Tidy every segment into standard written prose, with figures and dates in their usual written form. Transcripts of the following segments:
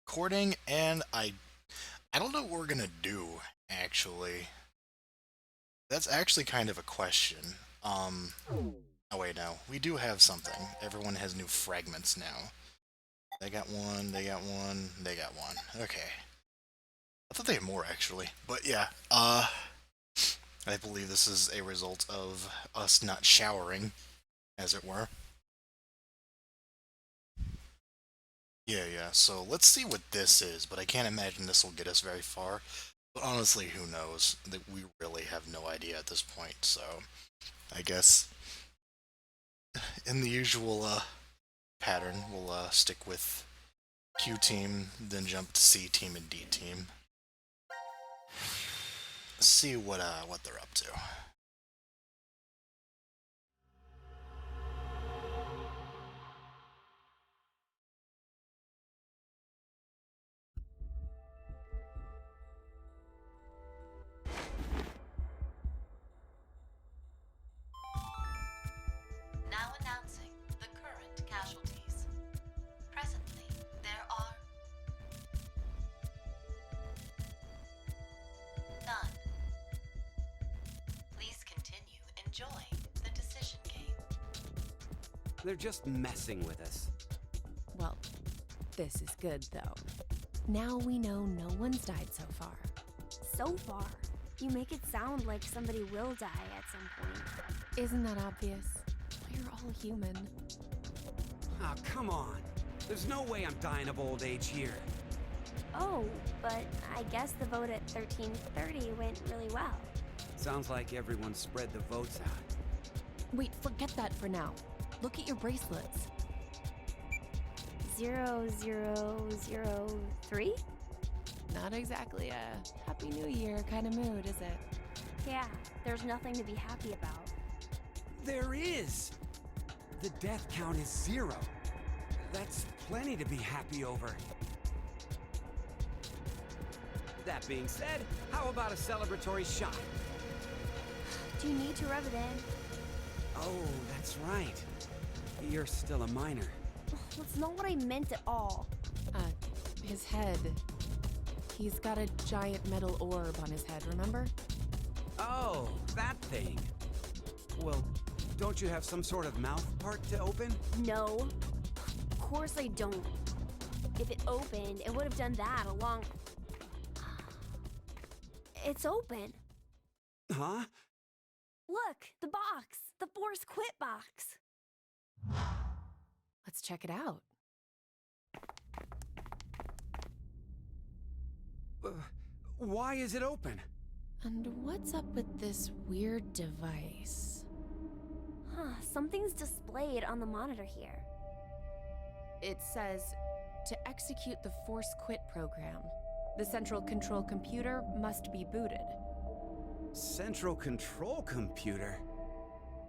Recording, and I don't know what we're gonna do, actually. That's actually kind of a question. Oh wait, no. We do have something. Everyone has new fragments now. They got one, they got one, they got one. Okay. I thought they had more, actually. But yeah, I believe this is a result of us not showering, as it were. Yeah, so let's see what this is, but I can't imagine this will get us very far. But honestly, who knows? That we really have no idea at this point, so I guess in the usual pattern, we'll stick with Q team, then jump to C team and D team. See what they're up to. Now announcing the current casualties. Presently, there are none. Please continue enjoying the decision game. They're just messing with us. Well, this is good, though. Now we know no one's died so far. So far. You make it sound like somebody will die at some point. Isn't that obvious? We're all human. Oh, come on. There's no way I'm dying of old age here. Oh, but I guess the vote at 1330 went really well. Sounds like everyone spread the votes out. Wait, forget that for now. Look at your bracelets. 0003? Not exactly a Happy New Year kind of mood, is it? Yeah, there's nothing to be happy about. There is! The death count is 0. That's plenty to be happy over. That being said, how about a celebratory shot? Do you need to rub it in? Oh, that's right. You're still a minor. That's not what I meant at all. His head. He's got a giant metal orb on his head, remember? Oh, that thing. Well, don't you have some sort of mouth part to open? No. Of course I don't. If it opened, it would have done that along... It's open. Huh? Look, the box. The Force Quit box. Let's check it out. Why is it open? And what's up with this weird device? Huh, something's displayed on the monitor here. It says, to execute the Force Quit program, the central control computer must be booted. Central control computer?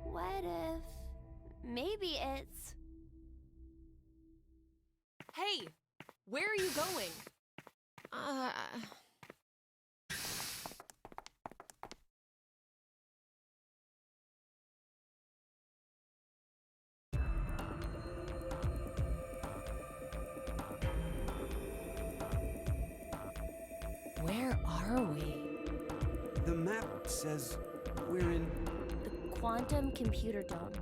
What if... maybe it's... Hey! Where are you going? Where are we? The map says we're in... the quantum computer dome.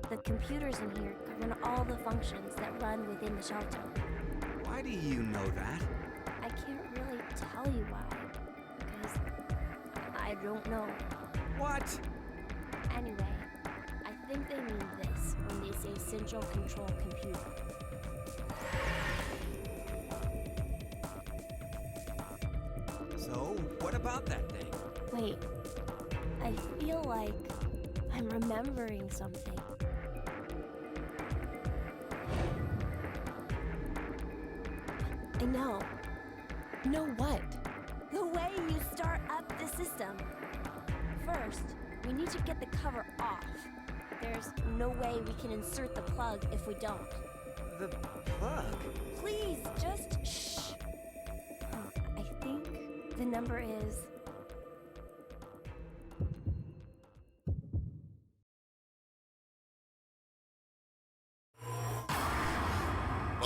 The computers in here govern all the functions that run within the shelter. Why do you know that? I can't really tell you why, because I don't know. What? Anyway, I think they mean this when they say central control computer. So, what about that thing? Wait, I feel like I'm remembering something. I know. Know what? The way you start up the system. First, we need to get the cover off. There's no way we can insert the plug if we don't. The plug? Please, just shh. I think the number is...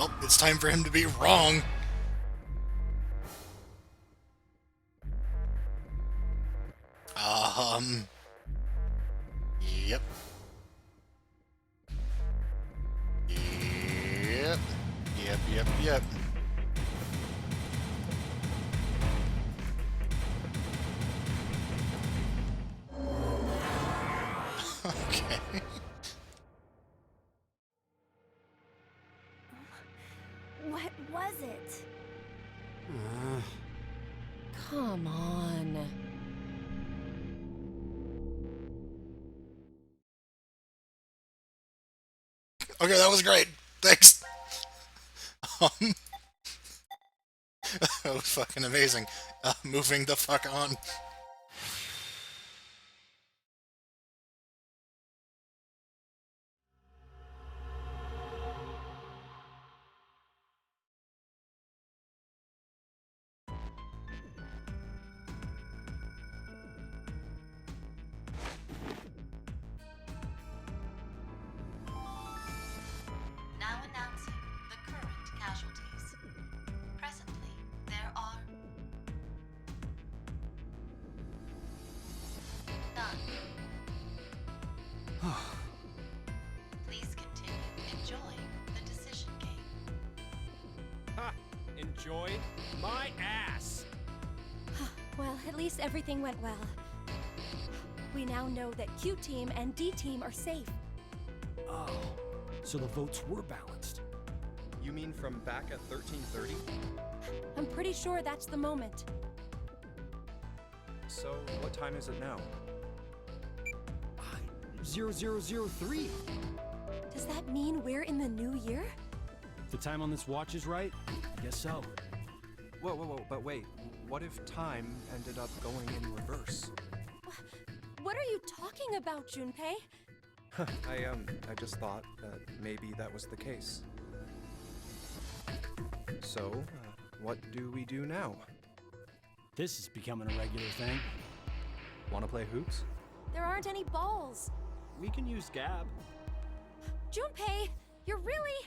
Well, it's time for him to be wrong. Um. Yep. Yep. Yep. Okay. What was it? Come on. Okay, that was great. Thanks. Um, that was fucking amazing. Moving the fuck on. Now announcing the current casualties. Presently, there are none. Please continue enjoying the decision game. Ha! Enjoy my ass! Well, at least everything went well. We now know that Q Team and D Team are safe. Oh, so the votes were balanced. You mean from back at 1330? I'm pretty sure that's the moment. So, what time is it now? 0003. Does that mean we're in the new year? If the time on this watch is right, I guess so. Whoa, but wait. What if time ended up going in reverse? What are you talking about, Junpei? I just thought that maybe that was the case. So, what do we do now? This is becoming a regular thing. Want to play hoops? There aren't any balls. We can use Gab. Junpei, you're really...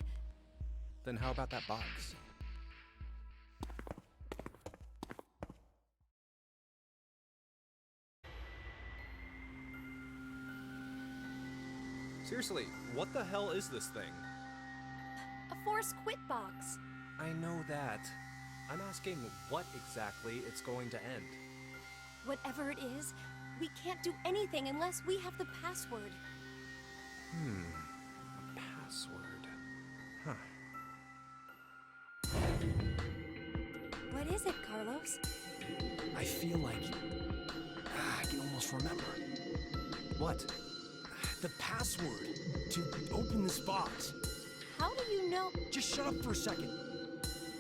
Then how about that box? Seriously, what the hell is this thing? a force quit box. I know that. I'm asking what exactly it's going to end. Whatever it is, we can't do anything unless we have the password. A password. Huh. What is it, Carlos? I feel like I can almost remember. What? The password to open this box. How do you know? Just shut up for a second.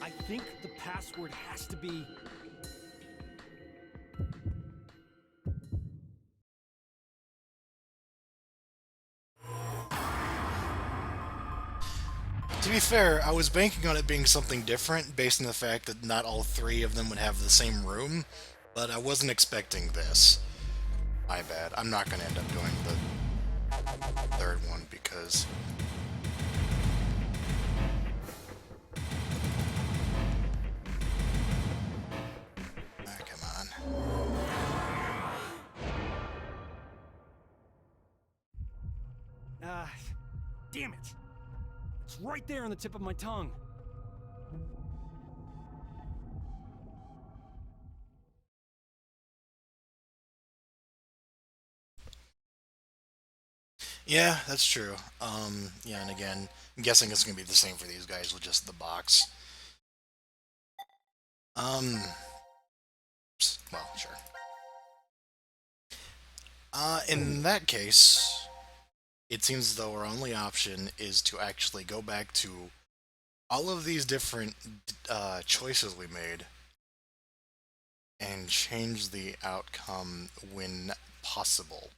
I think the password has to be... To be fair, I was banking on it being something different based on the fact that not all three of them would have the same room, but I wasn't expecting this. My bad. I'm not going to end up doing the third one because... Ah, come on. Damn it! It's right there on the tip of my tongue. Yeah, that's true. Yeah, and again, I'm guessing it's going to be the same for these guys with just the box. Well, sure. In that case, it seems as though our only option is to actually go back to all of these different choices we made and change the outcome when possible.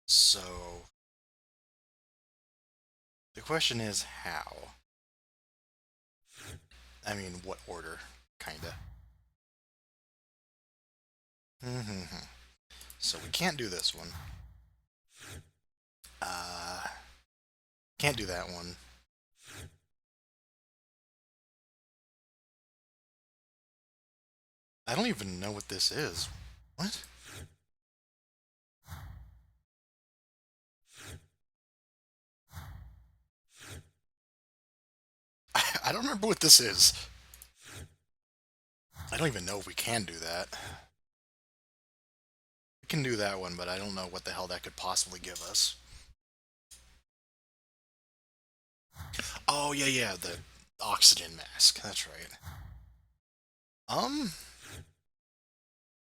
So, the question is how? I mean, what order, kinda. So we can't do this one. Can't do that one. I don't even know what this is. What? I don't remember what this is. I don't even know if we can do that. We can do that one, but I don't know what the hell that could possibly give us. Oh, yeah, yeah, the oxygen mask. That's right. Um,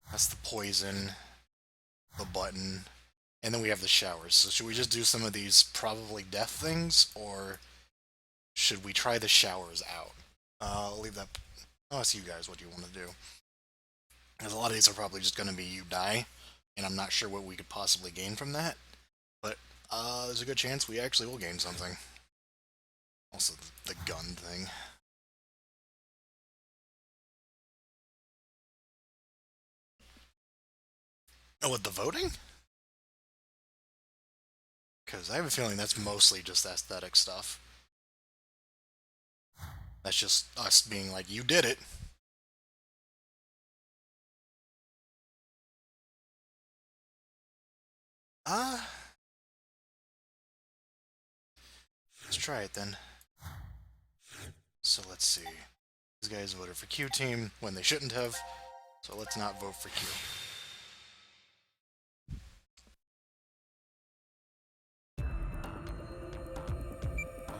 that's the poison, the button, and then we have the showers. So should we just do some of these probably death things, or should we try the showers out? I'll leave that. I'll ask you guys what you want to do. Because a lot of these are probably just going to be you die, and I'm not sure what we could possibly gain from that. But there's a good chance we actually will gain something. Also, the gun thing. Oh, with the voting? Because I have a feeling that's mostly just aesthetic stuff. That's just us being like, you did it. Uh, let's try it then. So let's see. These guys voted for Q Team when they shouldn't have, so let's not vote for Q.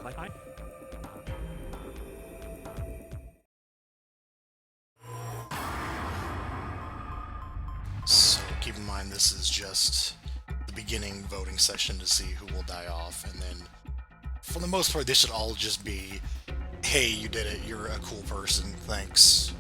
Hi. So keep in mind this is just the beginning voting session to see who will die off, and then for the most part this should all just be, hey, you did it, you're a cool person, thanks.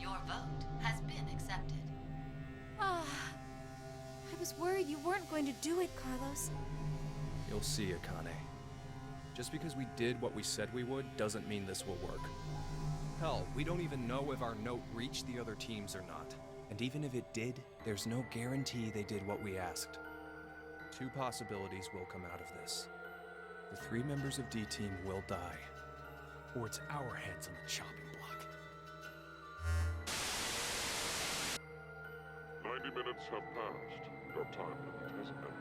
Your vote has been accepted. Ah, I was worried you weren't going to do it, Carlos. You'll see, Akane. Just because we did what we said we would doesn't mean this will work. Hell, we don't even know if our note reached the other teams or not. And even if it did, there's no guarantee they did what we asked. Two possibilities will come out of this. The 3 members of D-Team will die. Or it's our heads on the chopping block. 90 minutes have passed. Your time limit has ended.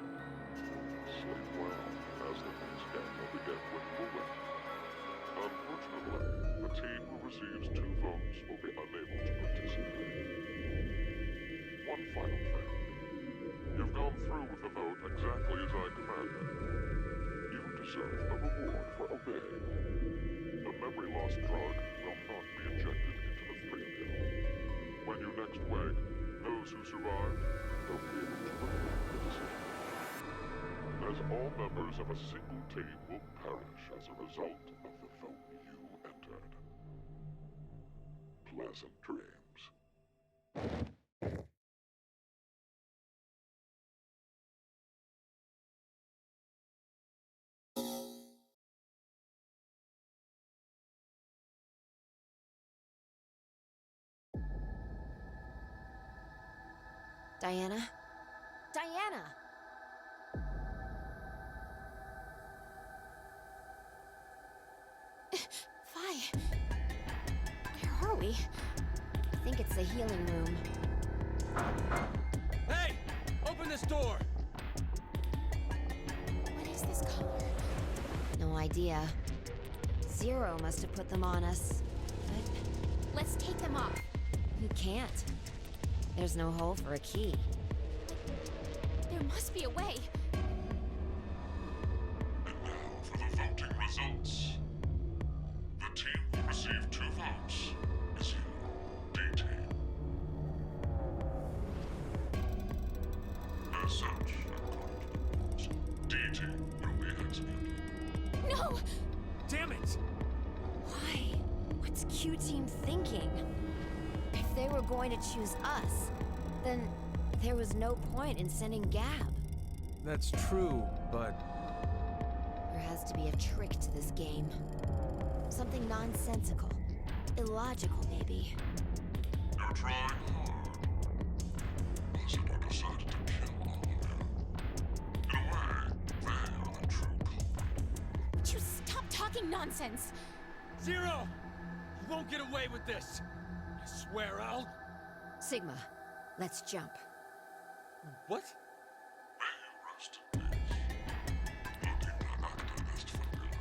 Sleep well, as the next game will begin when you awake. Unfortunately, the team who receives 2 votes will be unable to participate. One final thing. You've gone through with the vote exactly as I commanded. You deserve a reward for obeying. The memory loss drug will not be injected into the 3 of you. When you next wake, those who survive will be able to repeat the decision. As all members of a single team will perish as a result of the vote you entered. Pleasant dreams. Diana? Diana! Fi! Where are we? I think it's the healing room. Hey! Open this door! What is this color? No idea. Zero must have put them on us. But let's take them off. We can't. There's no hole for a key. There must be a way. And now for the voting results. The team who received 2 votes is you, D-Team. As such, according to the rules, D-Team will be executed. No! Damn it! Why? What's Q-Team thinking? If they were going to choose us, then there was no point in sending Gab. That's true, but Or has has to be a trick to this game. Something nonsensical. Illogical, maybe. You're trying hard. Listener decided to kill all of you. In a way, they are the true culprit. Would you stop talking nonsense? Zero! You won't get away with this! I swear I'll... Sigma, let's jump. What? May you rest in peace. Looking activist familiar.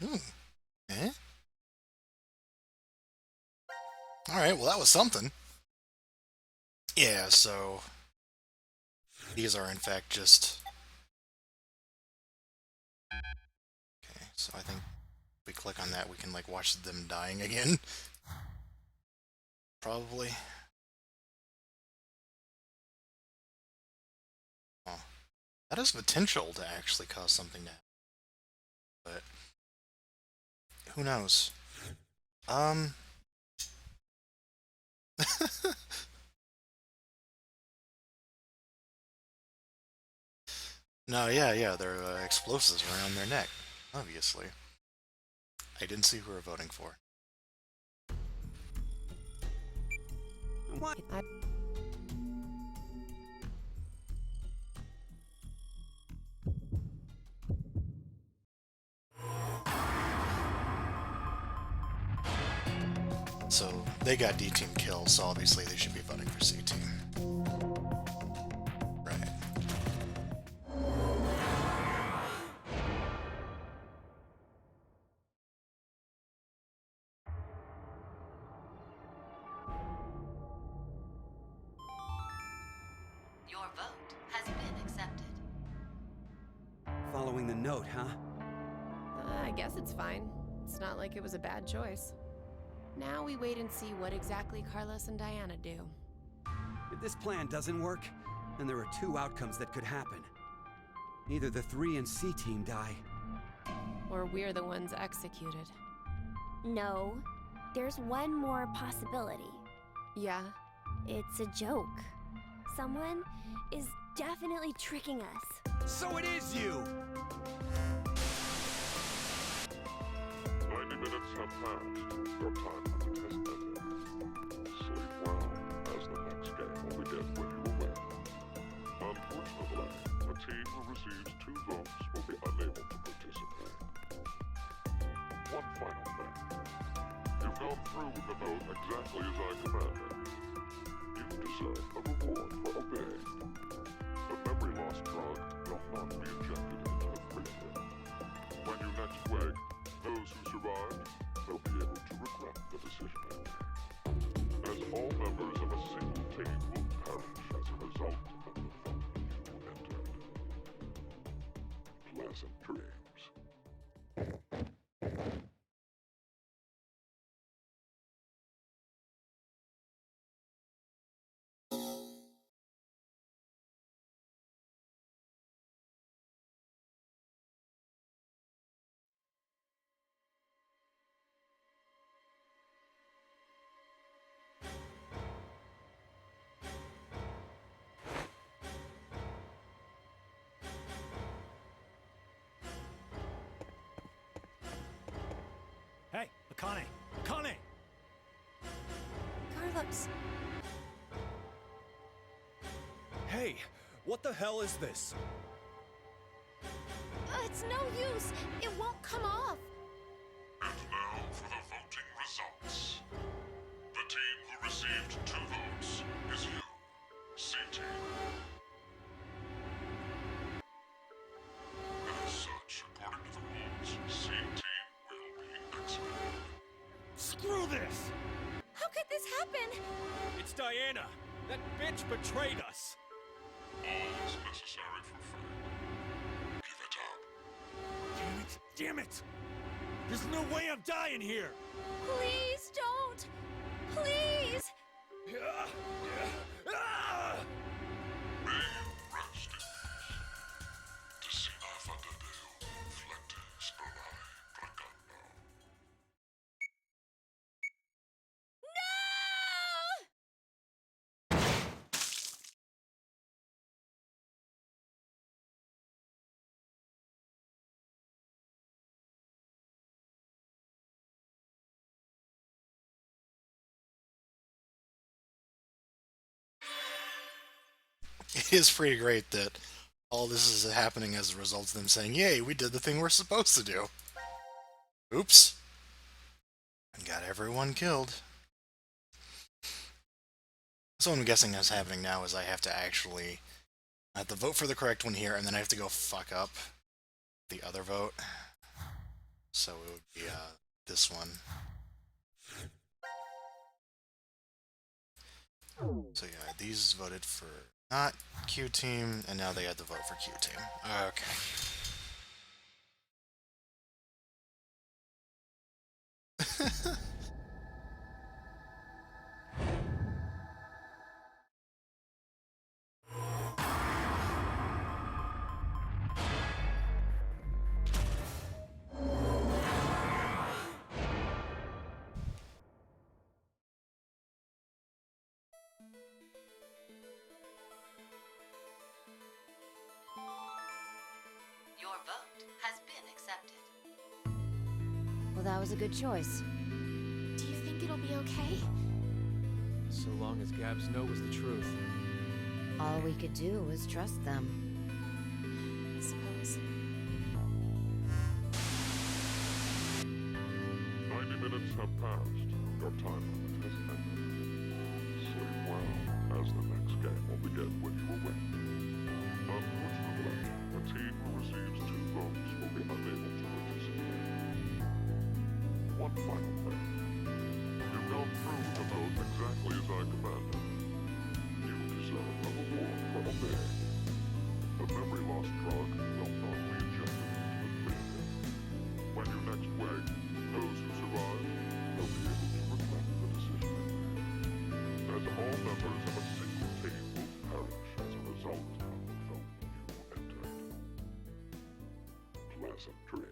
Hmm. Eh? Alright, well that was something. Yeah, so... These are in fact just... Okay, so I think if we click on that we can like watch them dying again. Probably. Oh. That has potential to actually cause something to happen. But... Who knows? No, yeah, there are explosives around their neck, obviously. I didn't see who we're voting for. What? So, they got D-Team kills, so obviously they should be voting for C-Team. Right. Your vote has been accepted. Following the note, huh? I guess it's fine. It's not like it was a bad choice. Now we wait and see what exactly Carlos and Diana do. If this plan doesn't work, then there are two outcomes that could happen. Either the 3 and C team die. Or we're the ones executed. No, there's one more possibility. Yeah? It's a joke. Someone is definitely tricking us. So it is you! 90 minutes have passed. Your time limit has ended. Sleep well, as the next game will begin when you awake. Unfortunately, the team who receives 2 votes will be unable to participate. One final thing. You've gone through with the vote exactly as I commanded. You deserve a reward for obeying. The memory loss drug will not be injected into the creature. When you next wake, those who survived will be able to regret the decision they made. As all members of a single team will perish as a result of the vote you entered. Pleasant dreams. Hey, Akane! Akane! Carlos, Hey, what the hell is this? it's no use. It won't come off. And now for the voting results. The team who received 2 votes is you, C-Team. As such, according to the rules, C-Team will be executed. Screw this! How could this happen? It's Diana! That bitch betrayed us! All is necessary for fate. Give it up. Damn it! Damn it! There's no way I'm dying here! Please don't! Please! It is pretty great that all this is happening as a result of them saying, "Yay, we did the thing we're supposed to do." Oops. And got everyone killed. So what I'm guessing is happening now is I have to vote for the correct one here, and then I have to go fuck up the other vote. So it would be this one. So yeah, these voted for not Q team, and now they had to vote for Q team. Okay. Your vote has been accepted. Well, that was a good choice. Do you think it'll be okay? So long as Gab's note was the truth. All we could do was trust them. I suppose. 90 minutes have passed. Your time limit has ended. Sleep well, as the next game will begin when you awake. Unfortunately, the team who receives 2 votes will be unable to participate. One final thing. You've gone through the vote exactly as I commanded. You deserve a reward for obeying. The memory loss drug will not be injected into the creature. When you next wake, those who survive will be able to regret the decision they made. As all members of a single team will perish as a result of the vote you entered. Pleasant dreams.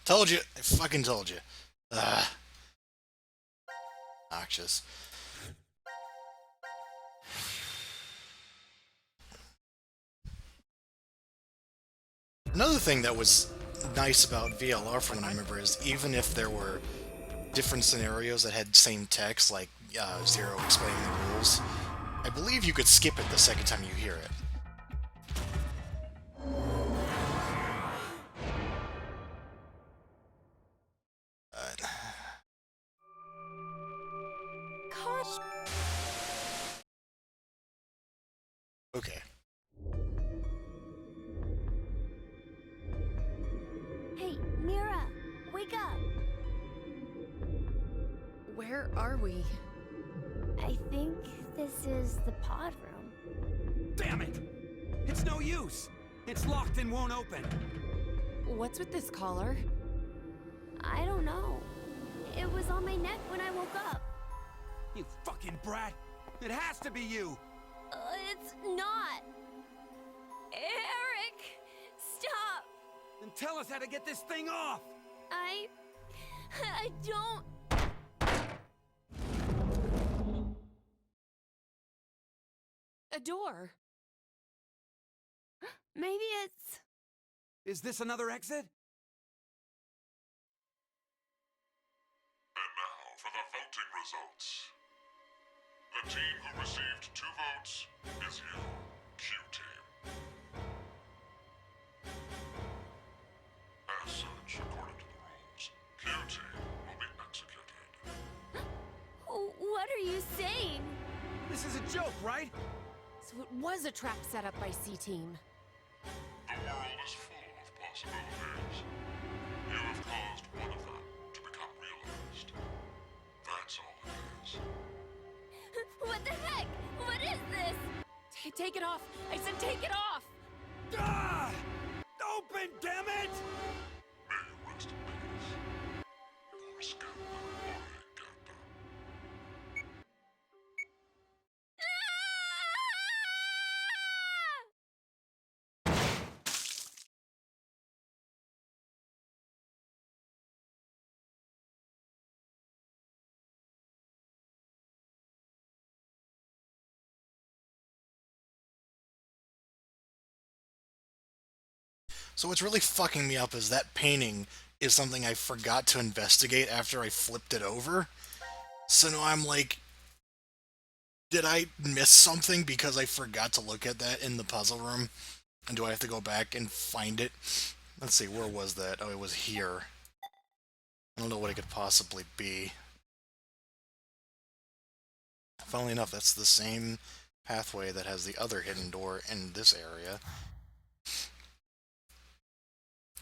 Told you. I fucking told you. Ugh. Noxious. Another thing that was nice about VLR from what I remember is even if there were different scenarios that had same text, like Zero explaining the rules, I believe you could skip it the second time you hear it. Okay. Hey, Mira, wake up! Where are we? I think this is the pod room. Damn it! It's no use! It's locked and won't open. What's with this collar? I don't know. It was on my neck when I woke up. You fucking brat! It has to be you! It's not. Eric, stop. Then tell us how to get this thing off! I don't. A door. Maybe it's. Is this another exit? And now for the voting results. The team who received 2 votes is you, Q-Team. As such, according to the rules, Q-Team will be executed. What are you saying? This is a joke, right? So it was a trap set up by C-Team. The world is full of possibilities. You have caused one of them to become Take it off! I said take it off! Ah! Open, damn it! May you rest in peace. Your scandal Ganda. So what's really fucking me up is that painting is something I forgot to investigate after I flipped it over. So now I'm like, did I miss something because I forgot to look at that in the puzzle room? And do I have to go back and find it? Let's see, where was that? Oh, it was here. I don't know what it could possibly be. Funnily enough, that's the same pathway that has the other hidden door in this area.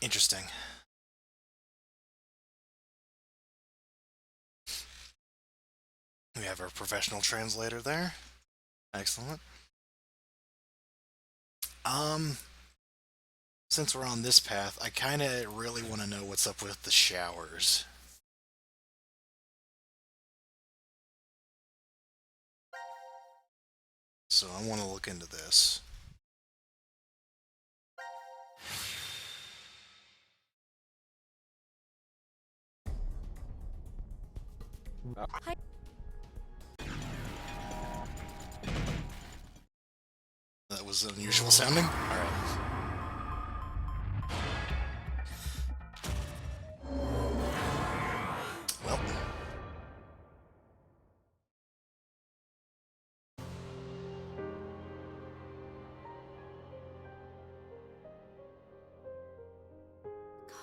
Interesting. We have our professional translator there. Excellent. Since we're on this path, I kind of really want to know what's up with the showers. So I want to look into this. That was unusual sounding. Alright. Well.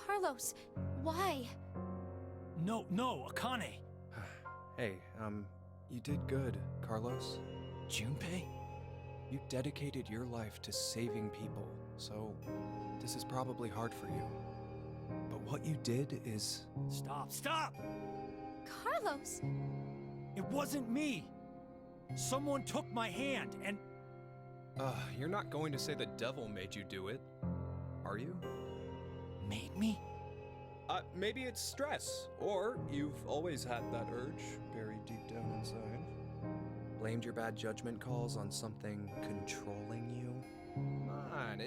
Carlos, why? No, Akane. Hey, you did good, Carlos. Junpei? You dedicated your life to saving people, so this is probably hard for you. But what you did is... Stop! Carlos! It wasn't me! Someone took my hand and... You're not going to say the devil made you do it, are you? Made me? Maybe it's stress, or you've always had that urge buried deep down inside. Blamed your bad judgment calls on something controlling you? Come on,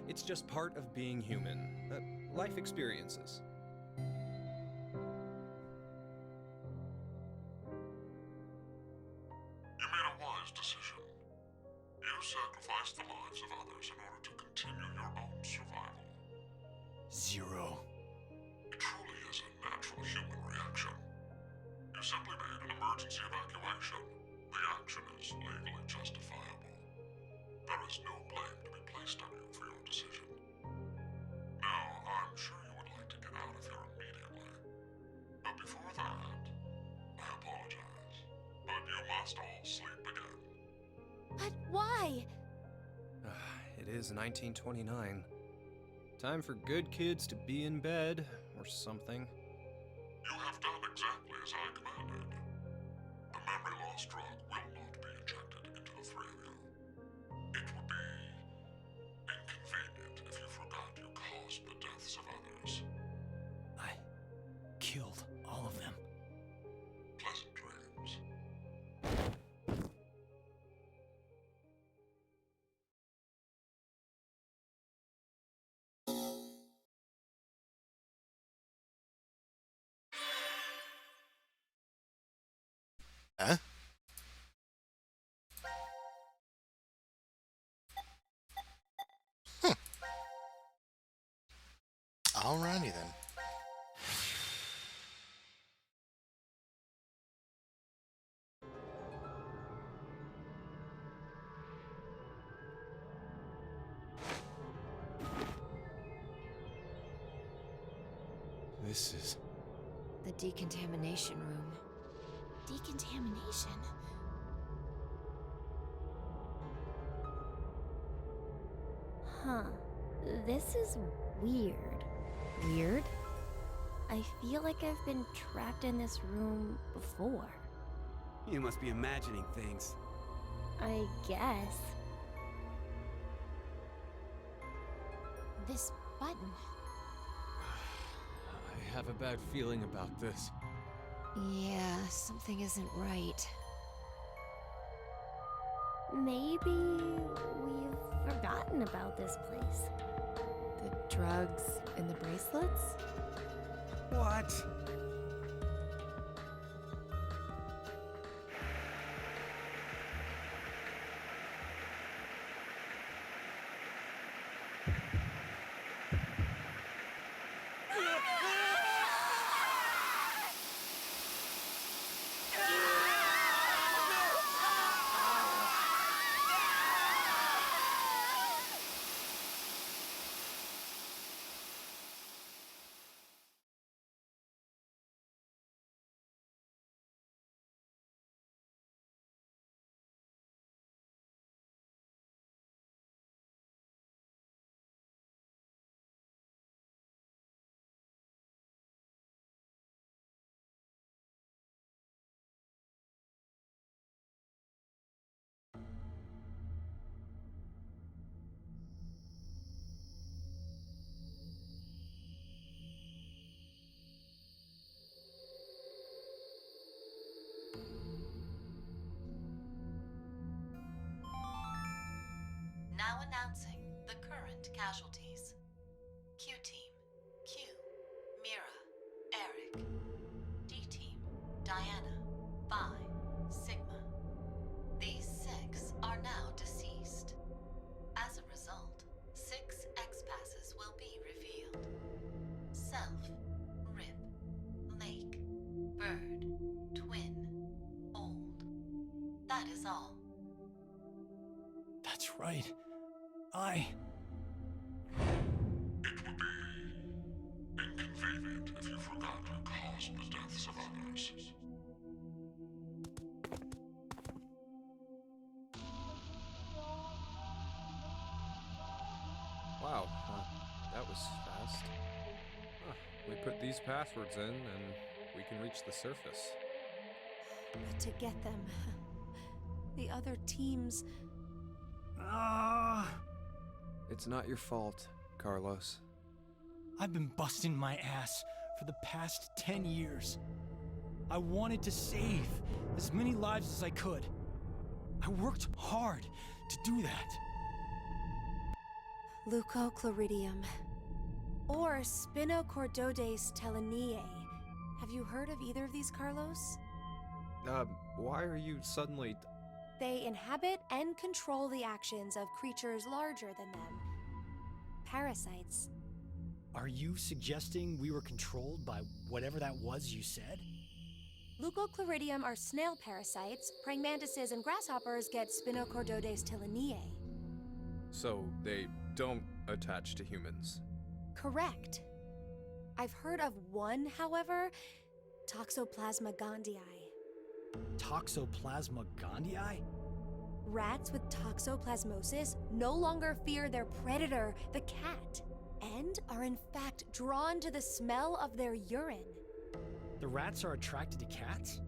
it's just part of being human. Life experiences. You made a wise decision. You sacrificed the lives of others in order to continue your own survival. Zero. It truly is a natural human reaction. You simply made an emergency evacuation. The action is legally justifiable. There is no blame to be placed on you for your decision. Now, I'm sure you would like to get out of here immediately. But before that, I apologize. But you must all sleep again. But why? It is 1929. Time for good kids to be in bed, or something. You have done exactly as I commanded. The memory loss drug will not be injected into the three of you. It would be inconvenient if you forgot you caused the deaths of others. I killed all of them. Pleasant dreams. Huh? Alrighty then. This is... The decontamination room. Decontamination. Huh. This is weird. Weird? I feel like I've been trapped in this room before. You must be imagining things. I guess. This button. I have a bad feeling about this. Yeah, something isn't right. Maybe we've forgotten about this place. The drugs and the bracelets? What? Now announcing the current casualties. Q-Team, Q, Mira, Eric. D-Team, Diana, Phi, Sigma. These 6 are now deceased. As a result, 6 X-passes will be revealed. Self, Rip, Lake, Bird, Twin, Old. That is all. That's right. It would be inconvenient if you forgot to cause the deaths of others. Wow, that was fast. Huh, we put these passwords in, and we can reach the surface. But to get them, the other teams. It's not your fault, Carlos. I've been busting my ass for the past 10 years. I wanted to save as many lives as I could. I worked hard to do that. Leucochloridium. Or Spinochordodes teleniae. Have you heard of either of these, Carlos? Why are you suddenly... They inhabit and control the actions of creatures larger than them. Parasites. Are you suggesting we were controlled by whatever that was you said? Leucochloridium are snail parasites. Praying mantises and grasshoppers get Spinochordodes teleniae. So they don't attach to humans? Correct. I've heard of one, however, Toxoplasma gondii. Toxoplasma gondii? Rats with toxoplasmosis no longer fear their predator, the cat, and are in fact drawn to the smell of their urine. The rats are attracted to cats?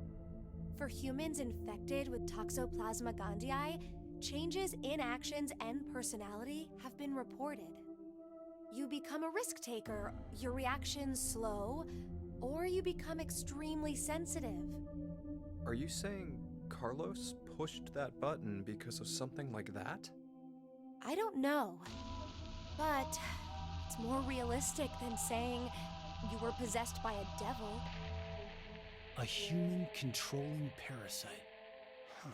For humans infected with Toxoplasma gondii, changes in actions and personality have been reported. You become a risk taker, your reactions slow, or you become extremely sensitive. Are you saying Carlos pushed that button because of something like that? I don't know, but it's more realistic than saying you were possessed by a devil. A human controlling parasite. Huh.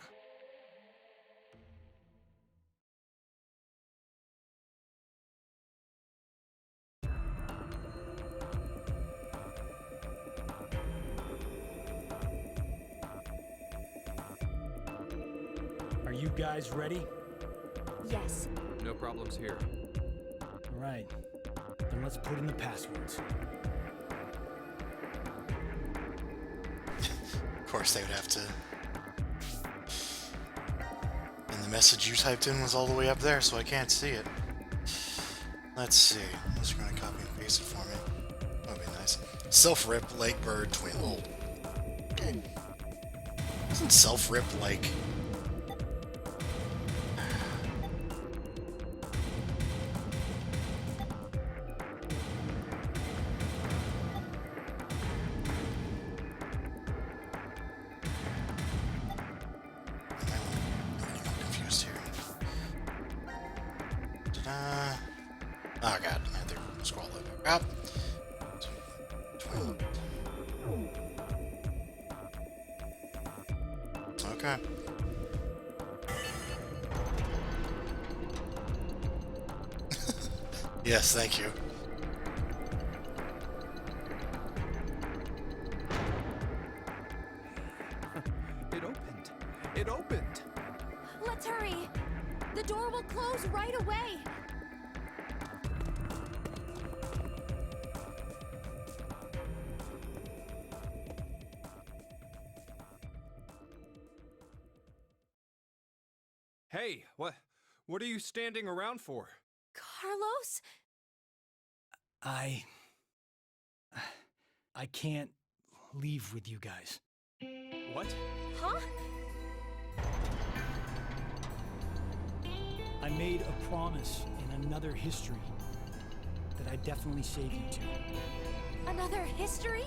Are you guys ready? Yes. No problems here. All right. Then let's put in the passwords. Of course they would have to. And the message you typed in was all the way up there, so I can't see it. Let's see. I'm just going to copy and paste it for me. That would be nice. Self-rip, Lake Bird, Twin. Oh. Okay. Isn't self-rip like... Oh god, I have to scroll it back up. 12. Okay. Yes, thank you. It opened. It opened. Let's hurry! The door will close right away! Hey, what are you standing around for? Carlos? I can't leave with you guys. What? Huh? I made a promise in another history that I'd definitely save you two. Another history?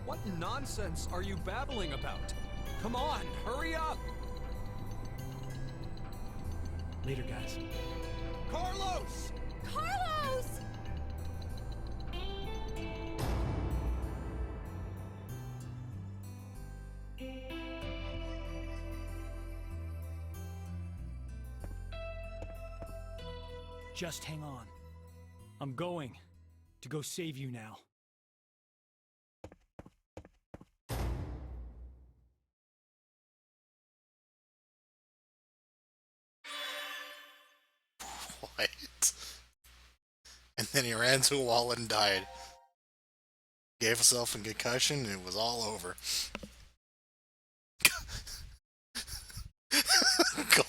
What nonsense are you babbling about? Come on, hurry up! Later, guys. Carlos! Carlos! Just hang on. I'm going to go save you now. What? And then he ran to a wall and died. Gave himself a concussion and it was all over.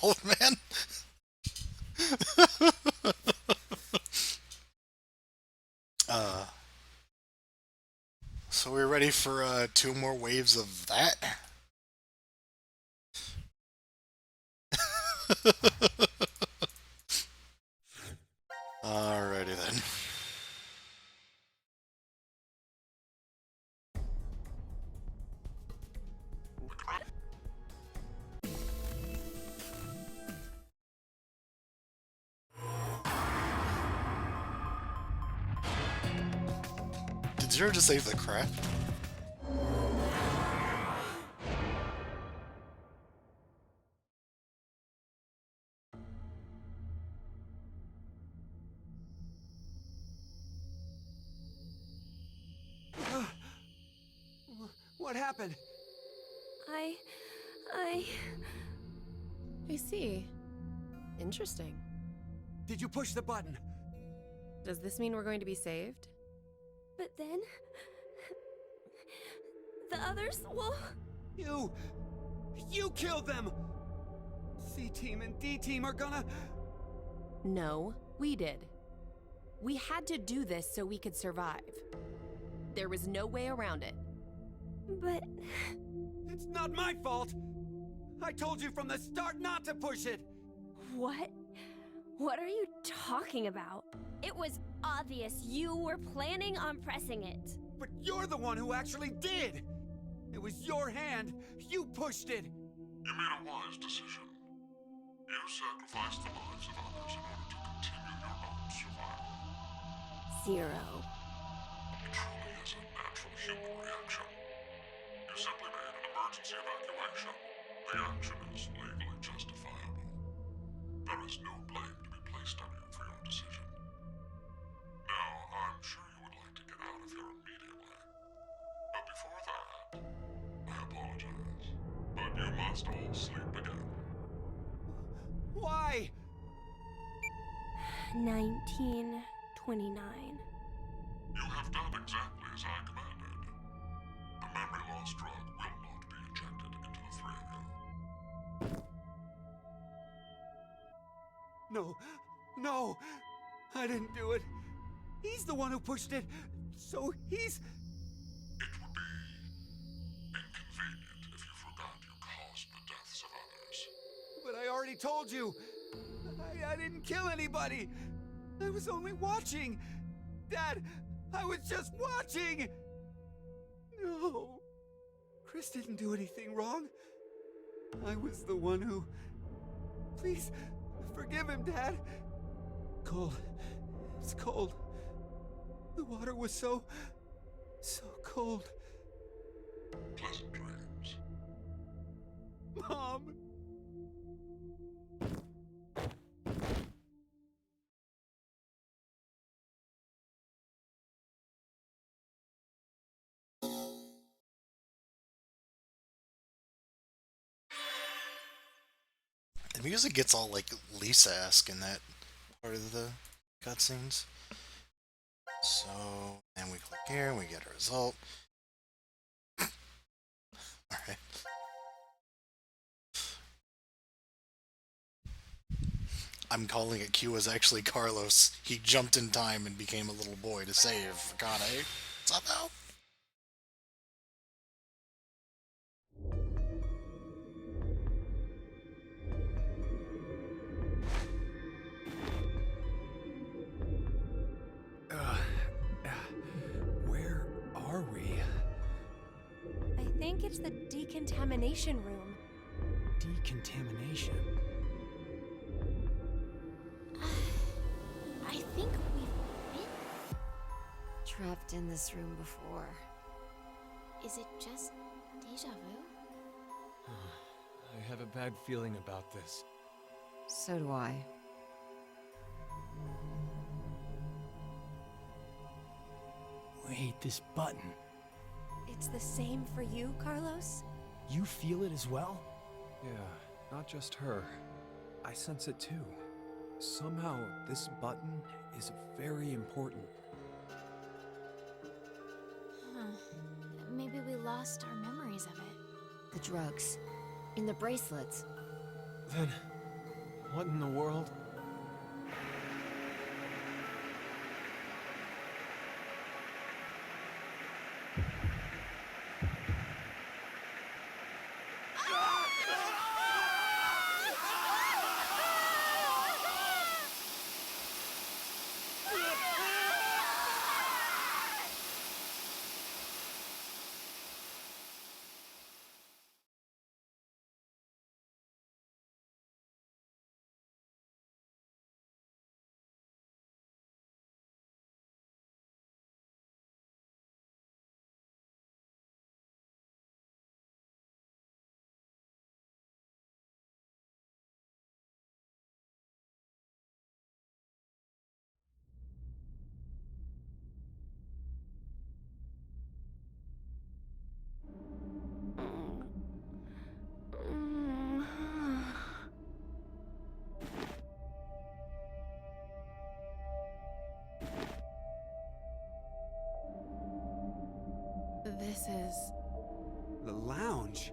Goldman? So we're ready for 2 more waves of that? Alrighty then. Did Zero just save the crap? What happened? I see. Interesting. Did you push the button? Does this mean we're going to be saved? But then... the others will... You killed them! C-Team and D-Team are gonna... No, we did. We had to do this so we could survive. There was no way around it. But... It's not my fault! I told you from the start not to push it! What? What are you talking about? It was obvious you were planning on pressing it. But you're the one who actually did! It was your hand! You pushed it! You made a wise decision. You sacrificed the lives of others in order to continue your own survival. Zero. It truly is a natural human reaction. You simply made an emergency evacuation. The action is legally justifiable. There is no blame to be placed on you for your decision. Now, I'm sure you would like to get out of here immediately. But before that, I apologize. But you must all sleep again. Why? 1929. You have done exactly as I commanded. The memory loss drug will not be injected into the three of you. No, I didn't do it. He's the one who pushed it, so he's... It would be inconvenient if you forgot you caused the deaths of others. But I already told you. I didn't kill anybody. I was only watching. Dad, I was just watching. No. Chris didn't do anything wrong. I was the one who... Please, forgive him, Dad. Cole, was cold. The water was so cold. Pleasant dreams. Mom! The music gets all like Lisa-esque in that part of the cutscenes. So, and we click here and we get a result. Alright. I'm calling it Q was actually Carlos. He jumped in time and became a little boy to save Akane. Somehow. Where are we? I think it's the decontamination room. Decontamination. I think we've been. Trapped in this room before. Is it just deja vu? I have a bad feeling about this. So do I. Wait, this button. It's the same for you, Carlos? You feel it as well? Yeah, not just her. I sense it too. Somehow, this button is very important. Maybe we lost our memories of it. The drugs. In the bracelets. Then, what in the world? This is... The lounge?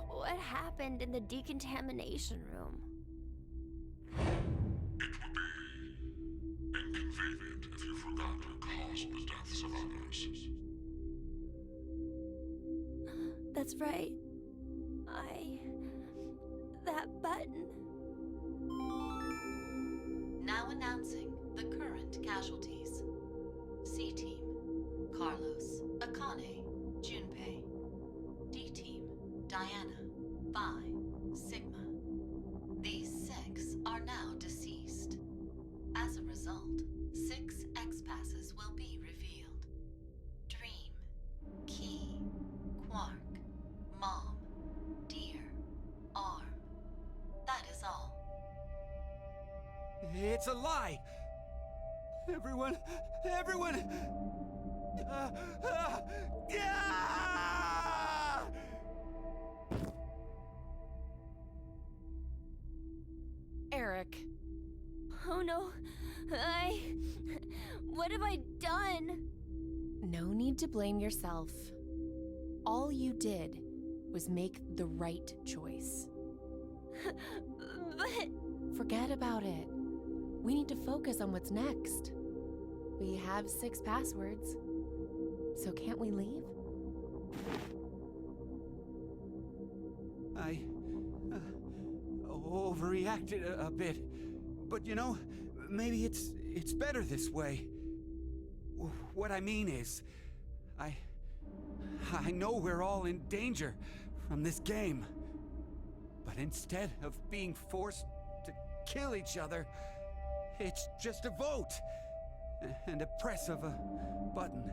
What happened in the decontamination room? It would be inconvenient if you forgot to cause the deaths of others. That's right. That button. Now announcing the current casualties. C-Team, Carlos, Akane, Junpei. D-Team, Diana, Phi, Sigma. These 6 are now deceased. As a result, 6 X-Passes will be revealed. Dream, Key, Quark, Mom, Deer, Arm. That is all. It's a lie! Everyone! Yeah! Eric. Oh no. What have I done? No need to blame yourself. All you did was make the right choice. But Forget about it. We need to focus on what's next. We have 6 passwords. So can't we leave? I overreacted a bit, but you know, maybe it's better this way. What I mean is, I know we're all in danger from this game, but instead of being forced to kill each other, It's just a vote. And a press of a button.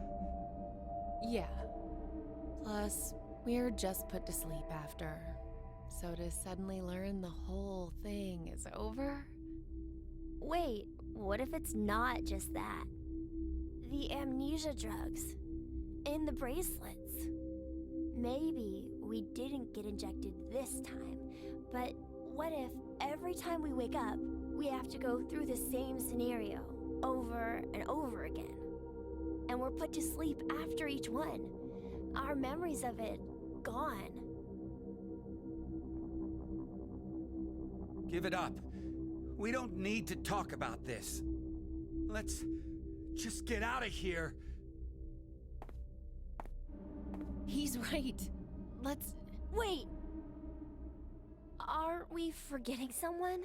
Yeah. Plus, we're just put to sleep after. So to suddenly learn the whole thing is over? Wait, what if it's not just that? The amnesia drugs. In the bracelets. Maybe we didn't get injected this time, but what if every time we wake up, we have to go through the same scenario over and over again? And we're put to sleep after each one. Our memories of it gone. Give it up. We don't need to talk about this. Let's just get out of here. He's right. Let's... Wait! Aren't we forgetting someone?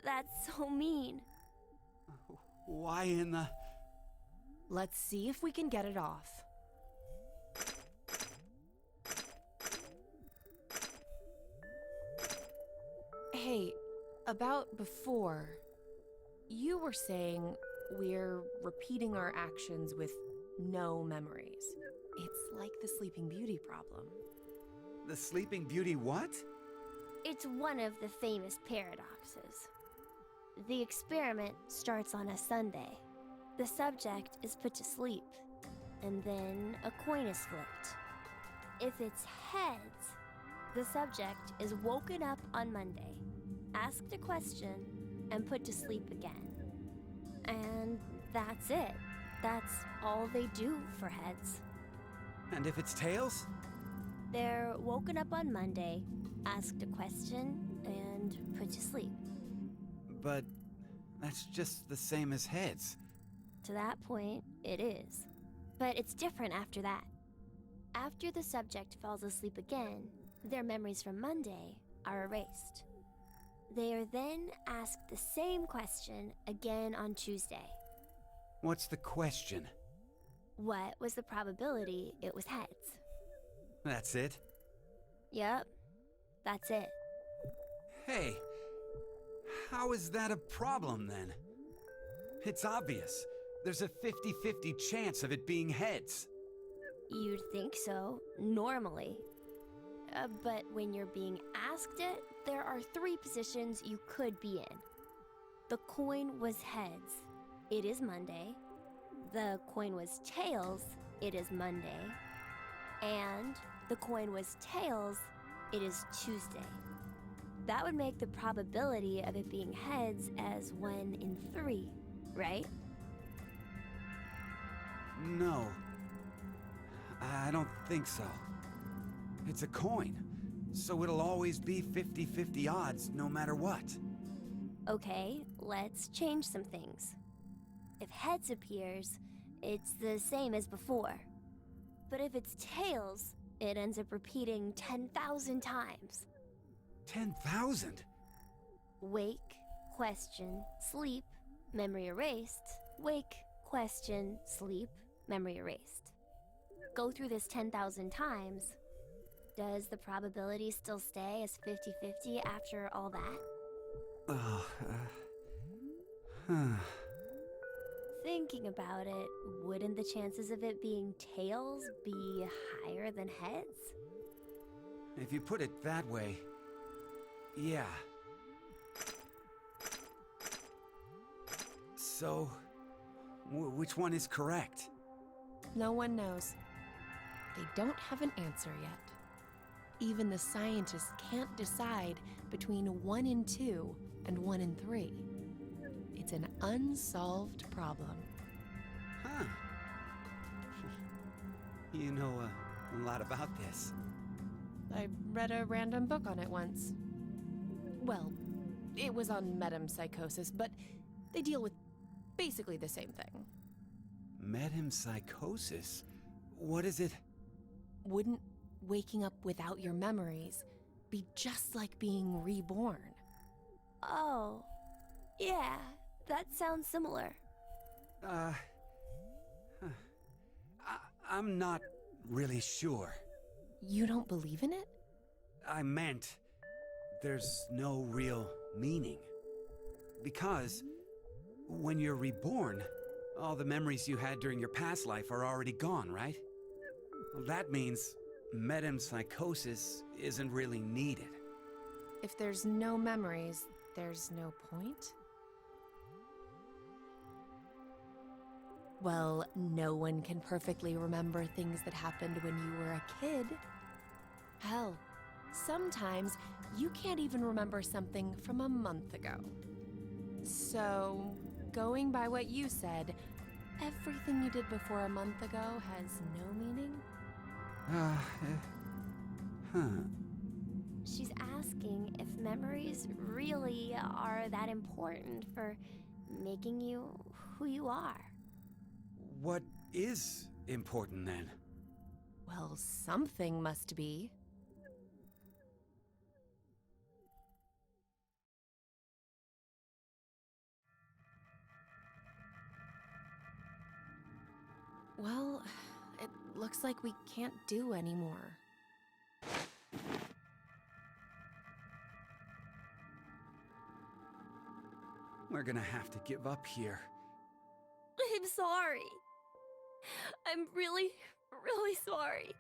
That's so mean. Why in the... Let's see if we can get it off. Hey, about before, you were saying we're repeating our actions with no memories. It's like the Sleeping Beauty problem. The Sleeping Beauty what? It's one of the famous paradoxes. The experiment starts on a Sunday. The subject is put to sleep, and then a coin is flipped. If it's heads, the subject is woken up on Monday, asked a question, and put to sleep again. And that's it. That's all they do for heads. And if it's tails? They're woken up on Monday, asked a question, and put to sleep. But that's just the same as heads. To that point, it is. But it's different after that. After the subject falls asleep again, their memories from Monday are erased. They are then asked the same question again on Tuesday. What's the question? What was the probability it was heads? That's it? Yep, that's it. Hey, how is that a problem then? It's obvious. There's a 50-50 chance of it being heads. You'd think so, normally. But when you're being asked it, there are 3 positions you could be in. The coin was heads. It is Monday. The coin was tails. It is Monday. And the coin was tails. It is Tuesday. That would make the probability of it being heads as 1 in 3, right? No. I don't think so. It's a coin, so it'll always be 50-50 odds no matter what. Okay, let's change some things. If heads appears, it's the same as before. But if it's tails, it ends up repeating 10,000 times. 10,000? Wake, question, sleep, memory erased. Wake, question, sleep, memory erased. Go through this 10,000 times. Does the probability still stay as 50-50 after all that? Thinking about it, wouldn't the chances of it being tails be higher than heads? If you put it that way, yeah. So, which one is correct? No one knows. They don't have an answer yet. Even the scientists can't decide between 1 in 2 and 1 in 3. It's an unsolved problem. Huh. You know a lot about this. I read a random book on it once. Well, it was on metempsychosis, but they deal with basically the same thing. Metempsychosis? What is it? Wouldn't waking up without your memories be just like being reborn? Oh, yeah, that sounds similar. Huh. I'm not really sure. You don't believe in it? I meant there's no real meaning. Because when you're reborn, all the memories you had during your past life are already gone, right? Well, that means metempsychosis isn't really needed. If there's no memories, there's no point? Well, no one can perfectly remember things that happened when you were a kid. Hell, sometimes you can't even remember something from a month ago. So, going by what you said, everything you did before a month ago has no meaning? Huh. She's asking if memories really are that important for making you who you are. What is important then? Well, something must be. Well, it looks like we can't do anymore. We're gonna have to give up here. I'm sorry. I'm really, really sorry.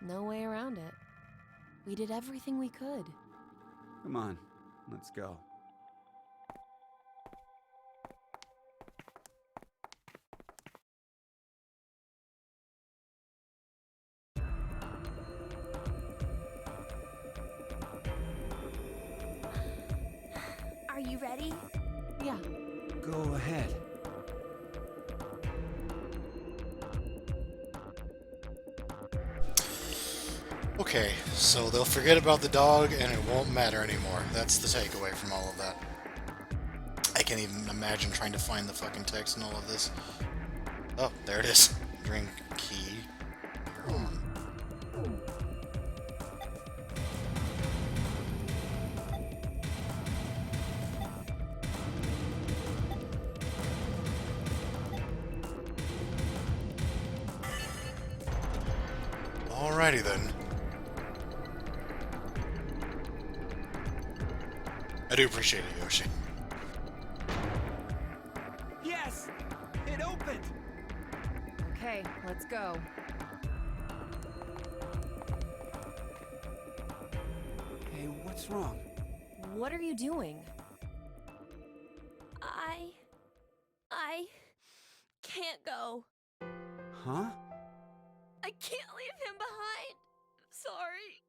No way around it. We did everything we could. Come on, let's go. Are you ready? Yeah. Go ahead. Okay, so they'll forget about the dog and it won't matter anymore. That's the takeaway from all of that. I can't even imagine trying to find the fucking text in all of this. Oh, there it is. Drink key. You're on. Alrighty then. I do appreciate it, Yoshi. Yes! It opened! Okay, let's go. Hey, what's wrong? What are you doing? I can't go. Huh? I can't leave him behind. Sorry.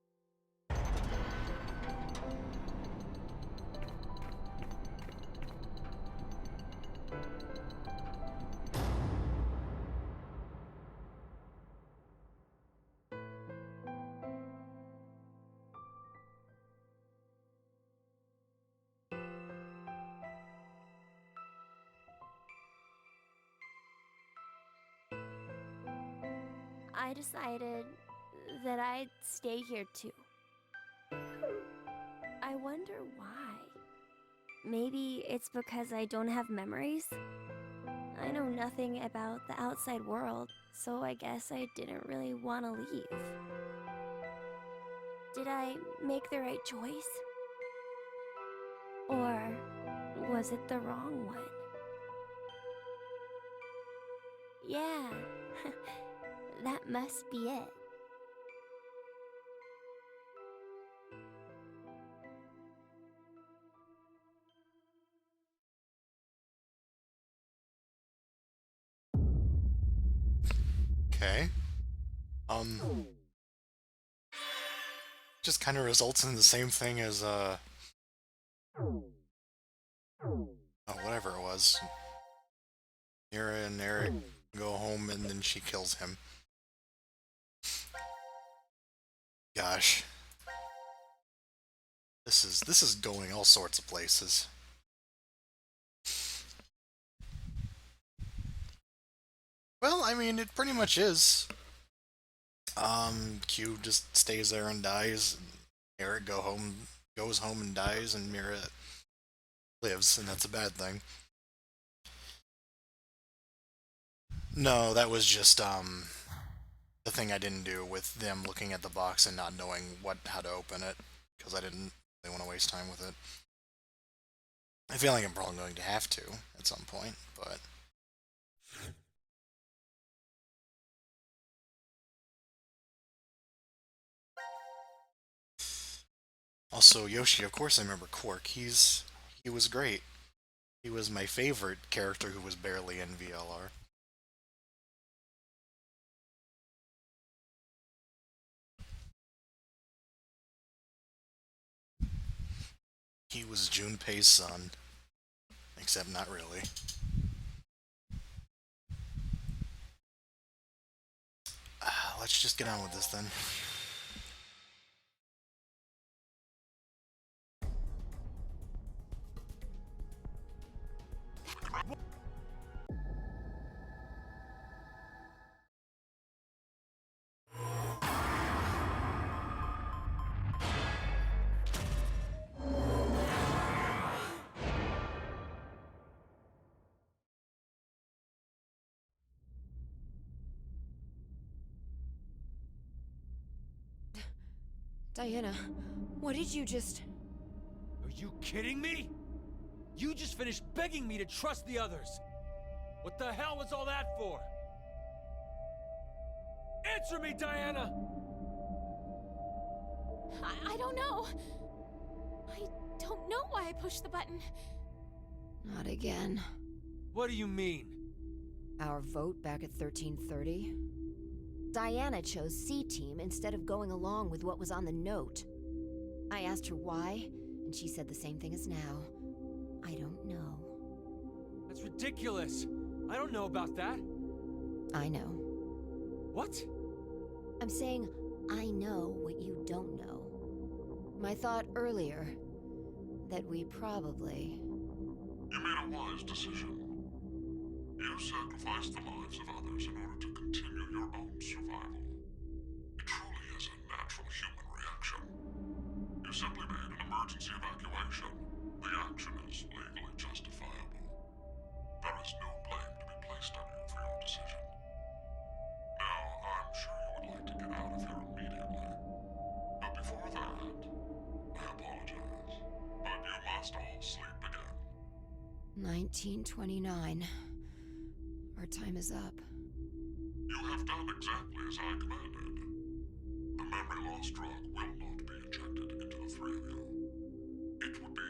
I decided that I'd stay here too. I wonder why. Maybe it's because I don't have memories? I know nothing about the outside world, so I guess I didn't really want to leave. Did I make the right choice? Or was it the wrong one? Yeah, that must be it. Okay. Just kind of results in the same thing as, oh, whatever it was. Mira and Eric go home and then she kills him. Gosh. This is going all sorts of places. Well, I mean, it pretty much is. Q just stays there and dies. Eric goes home and dies, and Mira lives, and that's a bad thing. No, that was just the thing I didn't do with them looking at the box and not knowing how to open it because I didn't really want to waste time with it. I feel like I'm probably going to have to at some point, but also Yoshi, of course I remember Quark. He was great. He was my favorite character who was barely in VLR. He was Junpei's son, except not really. Let's just get on with this then. Diana, what did you just... Are you kidding me? You just finished begging me to trust the others. What the hell was all that for? Answer me, Diana! I don't know. I don't know why I pushed the button. Not again. What do you mean? Our vote back at 1330? Diana chose C-Team instead of going along with what was on the note. I asked her why, and she said the same thing as now. I don't know. That's ridiculous. I don't know about that. I know. What? I'm saying I know what you don't know. My thought earlier, that we probably... You made a wise decision. You sacrificed the lives of others in order to continue your own survival. It truly is a natural human reaction. You simply made an emergency evacuation. The action is legally justifiable. There is no blame to be placed on you for your decision. Now, I'm sure you would like to get out of here immediately. But before that, I apologize. But you must all sleep again. 1929. Our time is up. You have done exactly as I commanded. The memory loss drug will not be injected into the three of you. It would be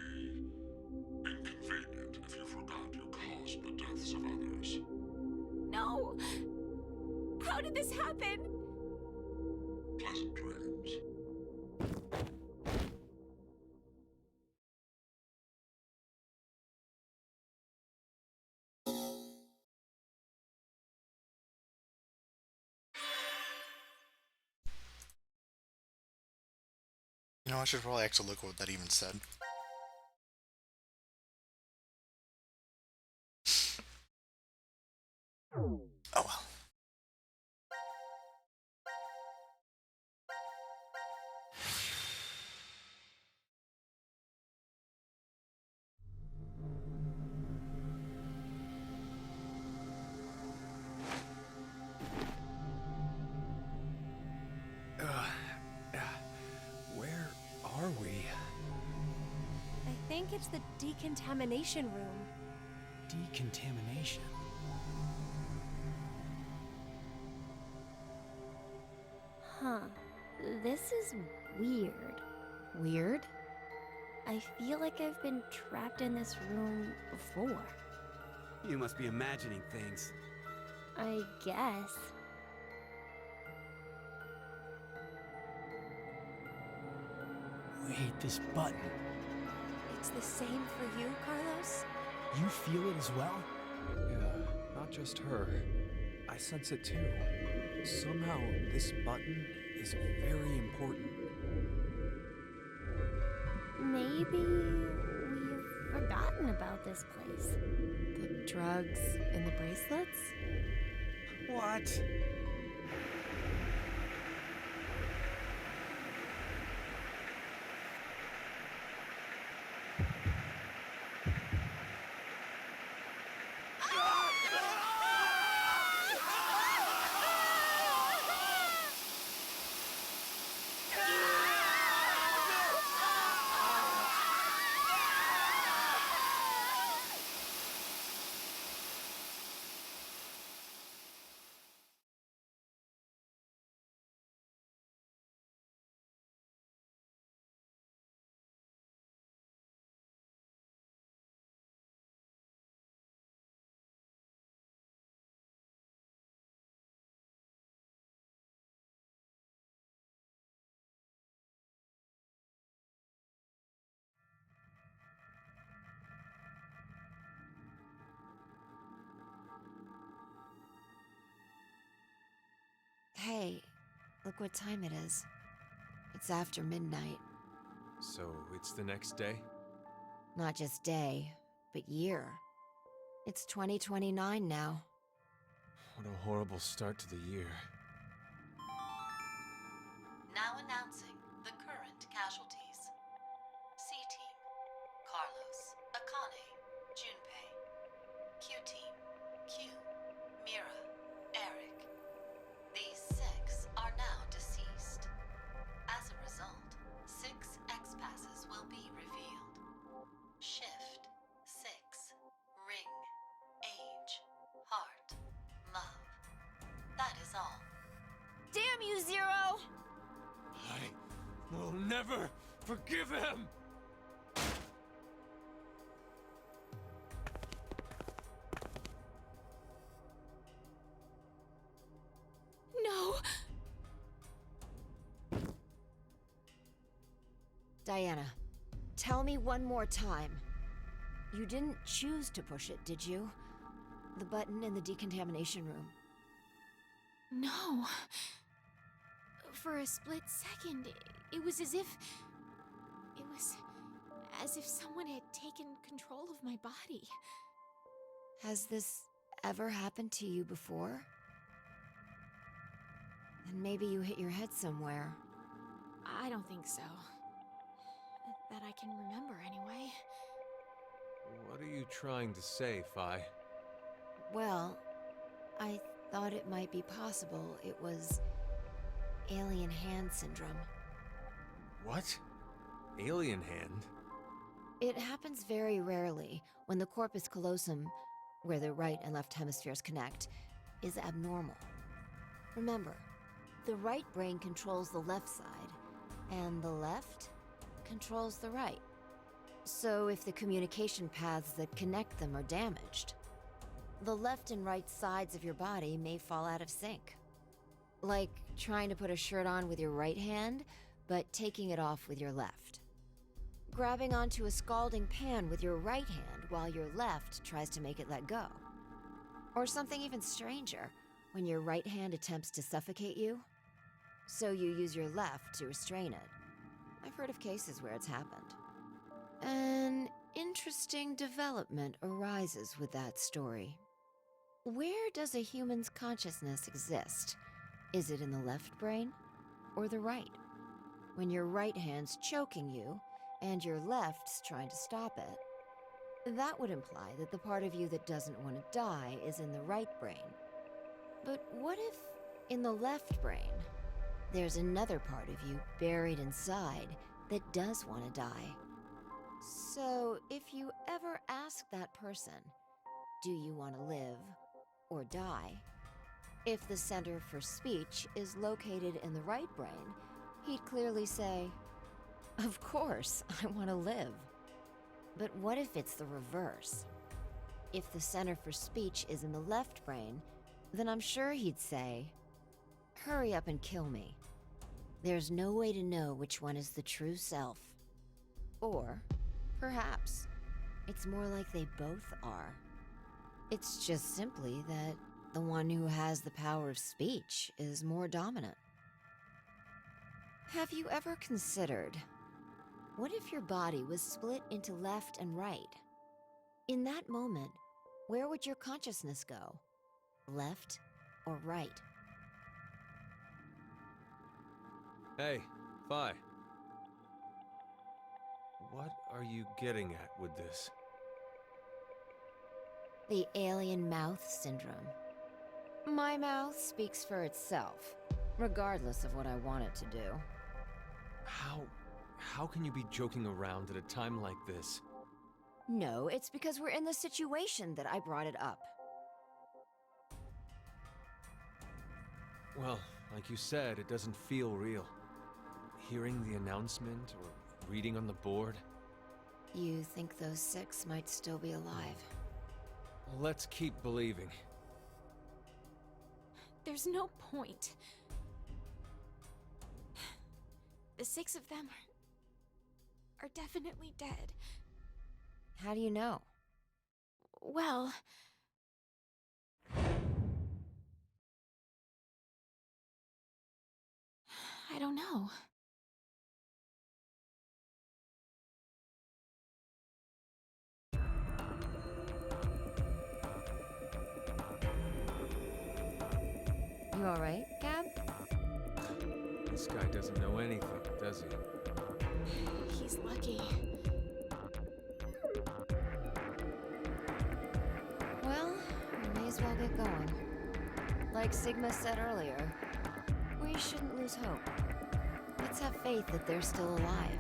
inconvenient if you forgot you caused the deaths of others. No! How did this happen? Pleasant dreams. You know, I should probably actually look what that even said. Oh well. Where are we? I think it's the decontamination room. Decontamination. Huh. This is weird. Weird? I feel like I've been trapped in this room before. You must be imagining things. I guess. Wait, this button. It's the same for you, Carlos? You feel it as well? Yeah, not just her. I sense it too. Somehow, this button is very important. Maybe we've forgotten about this place. The drugs and the bracelets? What? Hey, look what time it is. It's after midnight. So it's the next day? Not just day, but year. It's 2029 now. What a horrible start to the year. Now announcing the current casualties. C-Team, Carlos, Akane, Junpei. Q-Team, Q, Mira, Eric. These 6 are now deceased. As a result, 6 X-Passes will be revealed. Shift, 6, Ring, Age, Heart, Love. That is all. Damn you, Zero! I will never forgive him! No! Diana, tell me one more time. You didn't choose to push it, did you? The button in the decontamination room. No. For a split second, it was as if... It was as if someone had taken control of my body. Has this ever happened to you before? Then maybe you hit your head somewhere. I don't think so. That I can remember, anyway. What are you trying to say, Phi? Well, I thought it might be possible it was alien hand syndrome. What? Alien hand? It happens very rarely when the corpus callosum, where the right and left hemispheres connect, is abnormal. Remember, the right brain controls the left side, and the left controls the right. So if the communication paths that connect them are damaged, the left and right sides of your body may fall out of sync. Like trying to put a shirt on with your right hand, but taking it off with your left. Grabbing onto a scalding pan with your right hand while your left tries to make it let go. Or something even stranger, when your right hand attempts to suffocate you, so you use your left to restrain it. I've heard of cases where it's happened. An interesting development arises with that story. Where does a human's consciousness exist? Is it in the left brain or the right? When your right hand's choking you and your left's trying to stop it, that would imply that the part of you that doesn't want to die is in the right brain. But what if, in the left brain, there's another part of you buried inside that does want to die? So, if you ever ask that person, do you want to live or die? If the center for speech is located in the right brain, he'd clearly say, of course, I want to live. But what if it's the reverse? If the center for speech is in the left brain, then I'm sure he'd say, hurry up and kill me. There's no way to know which one is the true self. Or, perhaps, it's more like they both are. It's just simply that the one who has the power of speech is more dominant. Have you ever considered, what if your body was split into left and right? In that moment, where would your consciousness go? Left or right? Hey, Phi. What are you getting at with this? The alien mouth syndrome. My mouth speaks for itself, regardless of what I want it to do. How can you be joking around at a time like this? No, it's because we're in the situation that I brought it up. Well, like you said, it doesn't feel real. Hearing the announcement or reading on the board. You think those 6 might still be alive? Let's keep believing. There's no point. The 6 of them are definitely dead. How do you know? Well, I don't know. You alright, Gab? This guy doesn't know anything, does he? He's lucky. Well, we may as well get going. Like Sigma said earlier, we shouldn't lose hope. Let's have faith that they're still alive.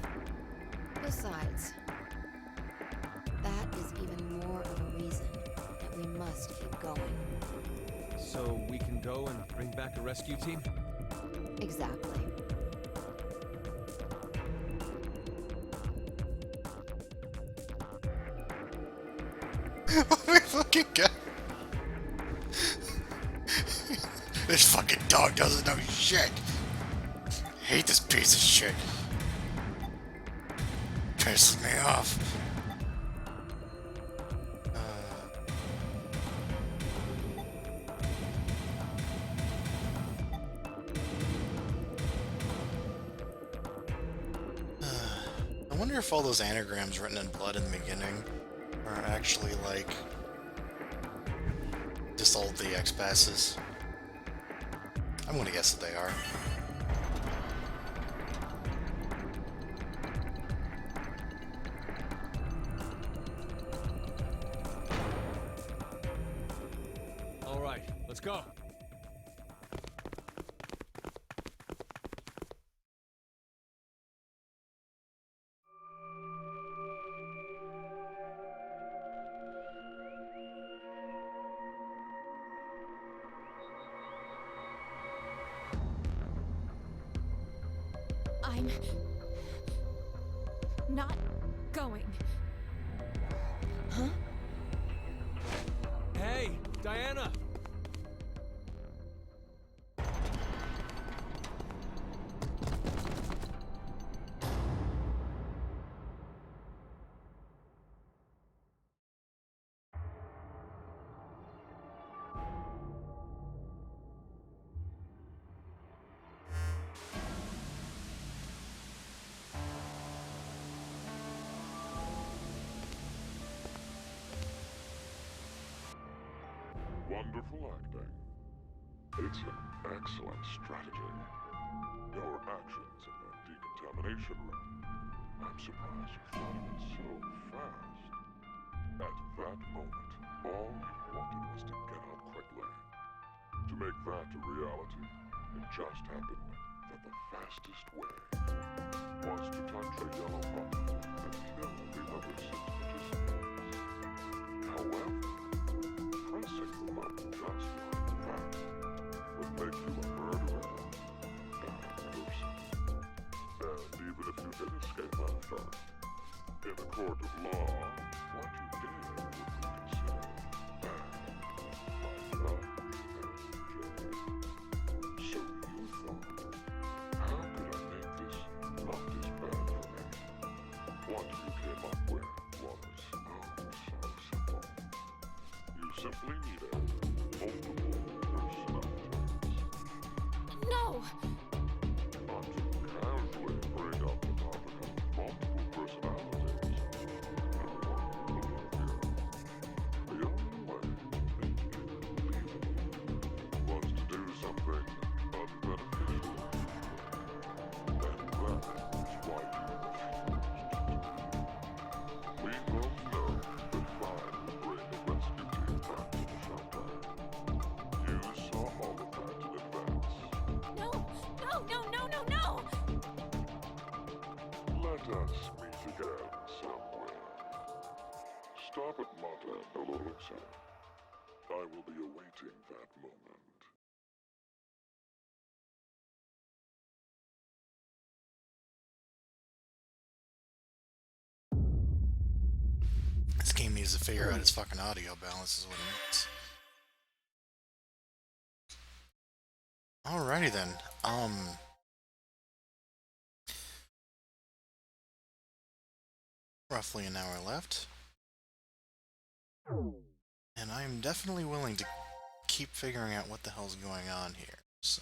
Besides, that is even more of a reason that we must keep going. So we can go and bring back a rescue team? Exactly. Oh my fucking god. This fucking dog doesn't know shit. I hate this piece of shit. Pisses me off. I wonder if all those anagrams written in blood in the beginning are actually like just all the X passes. I'm gonna guess that they are. All right, let's go. I'm not going. Huh? Hey, Diana! Wonderful acting. It's an excellent strategy. Your actions in the decontamination room. I'm surprised you thought of it so fast. At that moment, all you wanted was to get out quickly. To make that a reality, it just happened that the fastest way was to touch a yellow button and kill the other 6 participants. However, pressing the button just like that would make you a murderer and a bad person. And even if you did escape that far, in a court of law, what you did would be considered bad by judge and jury. So you thought, how could I make this not as bad for me? What you came up with was, oh, so simple. You simply needed multiple personalities. No! Not to casually bring up the topic of multiple personalities and one behavior. The only way to make it believable was to do something unbeneficial. And that is why you refused to do it. We both know that Fine was bringing a rescue team back to the shelter. You saw all of that in advance. No! No, no, no, no, no! Let us meet again somewhere. Stop at Monte Dolorosa. I will be awaiting that moment. This game needs to figure out its fucking audio balance is what it needs. Alrighty then. Roughly an hour left. And I'm definitely willing to keep figuring out what the hell's going on here. So